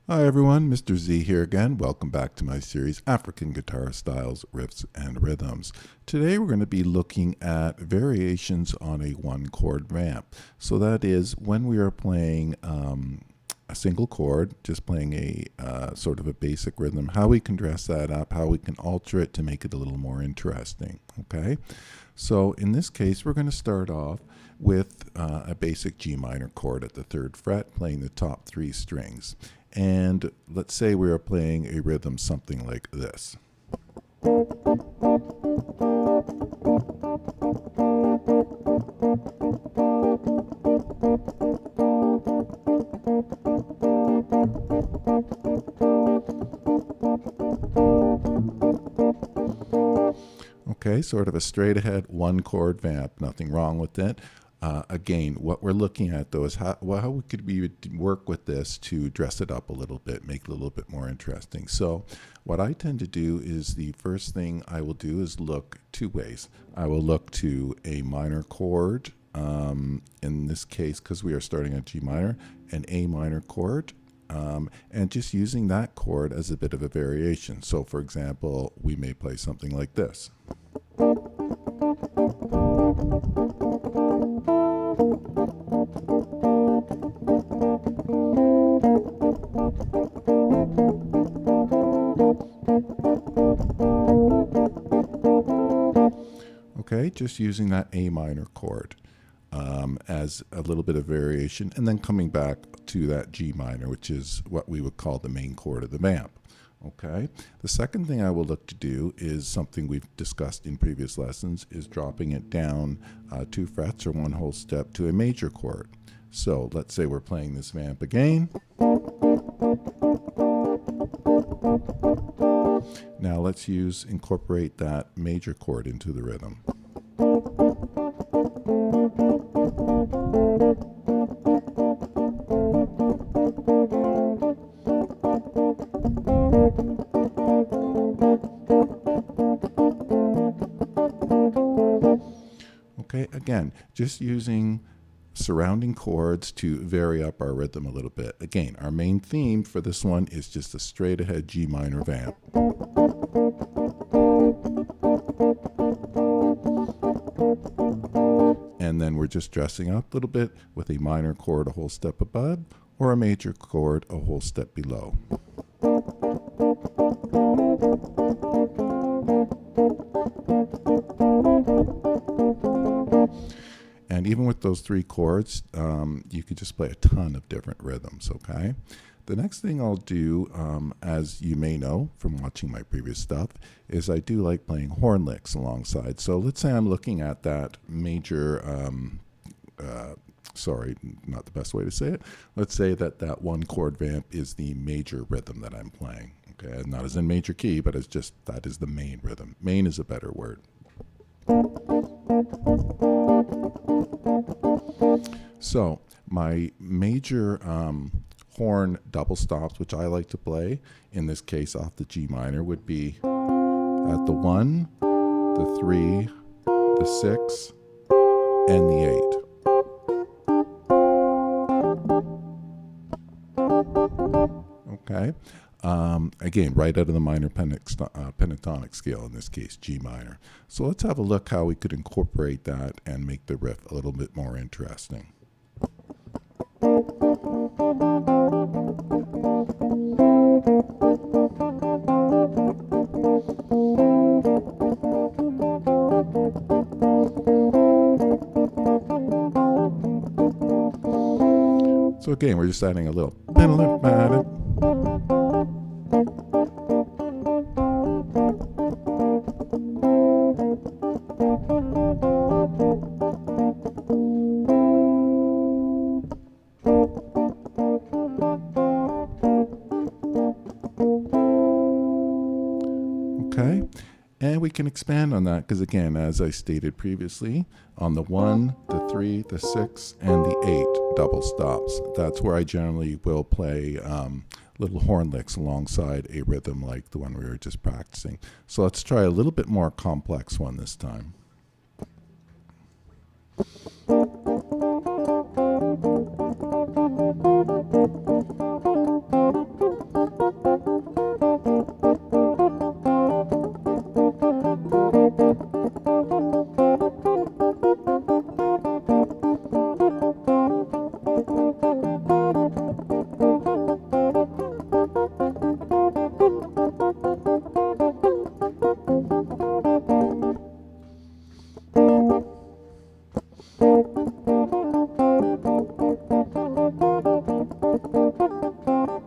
Hi everyone, Mr.Z here again. Welcome back to my series, African Guitar Styles, Riffs, and Rhythms. Today we're going to be looking at variations on a one-chord vamp. So that is when we are playing a single chord, just playing a sort of a basic rhythm, how we can dress that up, how we can alter it to make it a little more interesting, okay? So in this case, we're going to start off with a basic G minor chord at the 3rd fret, playing the top 3 strings. And let's say we are playing a rhythm something like this. Okay, sort of a straight ahead one chord vamp, nothing wrong with it. Again, what we're looking at though is how we could work with this to dress it up a little bit, make it a little bit more interesting. So what I tend to do is the first thing I will do is look 2 ways. I will look to a minor chord, in this case, because we are starting at G minor, an A minor chord, and just using that chord as a bit of a variation. So for example, we may play something like this. Okay, just using that A minor chord as a little bit of variation, and then coming back to that G minor, which is what we would call the main chord of the vamp. Okay, the second thing I will look to do is something we've discussed in previous lessons, is dropping it down 2 frets or 1 whole step to a major chord. So let's say we're playing this vamp again. Now let's incorporate that major chord into the rhythm. Okay, again, just using surrounding chords to vary up our rhythm a little bit. Again, our main theme for this one is just a straight ahead G minor vamp. And then we're just dressing up a little bit with a minor chord a whole step above or a major chord a whole step below. And even with those 3 chords, you could just play a ton of different rhythms, okay? The next thing I'll do, as you may know from watching my previous stuff, is I do like playing horn licks alongside. So let's say I'm looking at that major, sorry, not the best way to say it. Let's say that one chord vamp is the major rhythm that I'm playing. Okay, not as in major key, but it's just that is the main rhythm. Main is a better word. So my major horn double stops, which I like to play, in this case off the G minor, would be at the 1, the 3, the 6, and the 8. Okay. Again, right out of the minor pentatonic scale, in this case, G minor. So let's have a look how we could incorporate that and make the riff a little bit more interesting. So again, we're just adding a little. Okay, and we can expand on that because again, as I stated previously, on the 1, the 3, the 6, and the 8 double stops, that's where I generally will play little horn licks alongside a rhythm like the one we were just practicing. So let's try a little bit more complex one this time.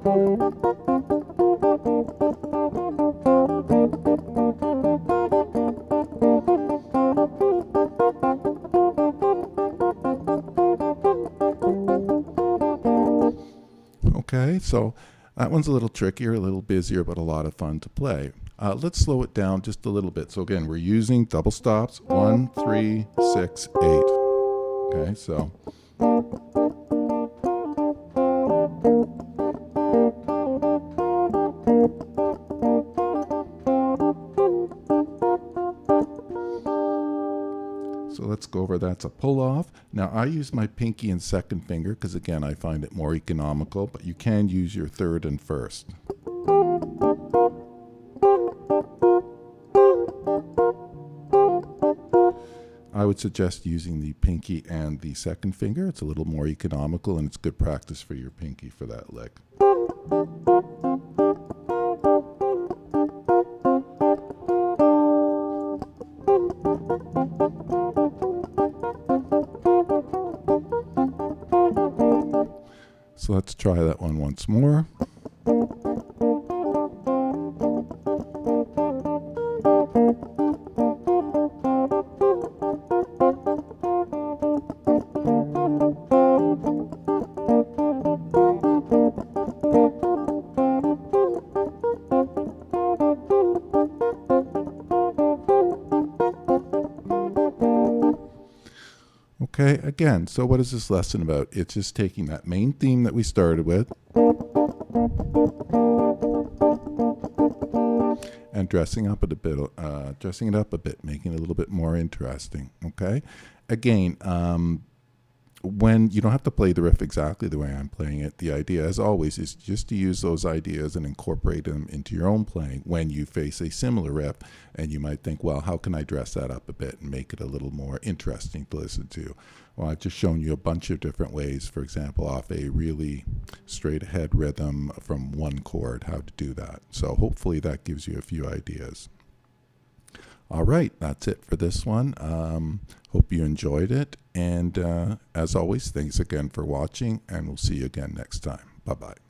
Okay, so that one's a little trickier, a little busier, but a lot of fun to play. Let's slow it down just a little bit. So again, we're using double stops, 1, 3, 6, 8. Okay, so let's go over that's a pull off. Now I use my pinky and second finger because again I find it more economical, but you can use your third and first. I would suggest using the pinky and the second finger. It's a little more economical and it's good practice for your pinky for that lick. So let's try that one once more. Okay, again, so what is this lesson about? It's just taking that main theme that we started with and dressing it up a bit, making it a little bit more interesting. Okay, again, when you don't have to play the riff exactly the way I'm playing it, the idea, as always, is just to use those ideas and incorporate them into your own playing when you face a similar riff, and you might think, well, how can I dress that up a bit and make it a little more interesting to listen to? Well, I've just shown you a bunch of different ways, for example, off a really straight ahead rhythm from one chord, how to do that. So hopefully that gives you a few ideas. All right, that's it for this one. Hope you enjoyed it. And as always, thanks again for watching, and we'll see you again next time. Bye-bye.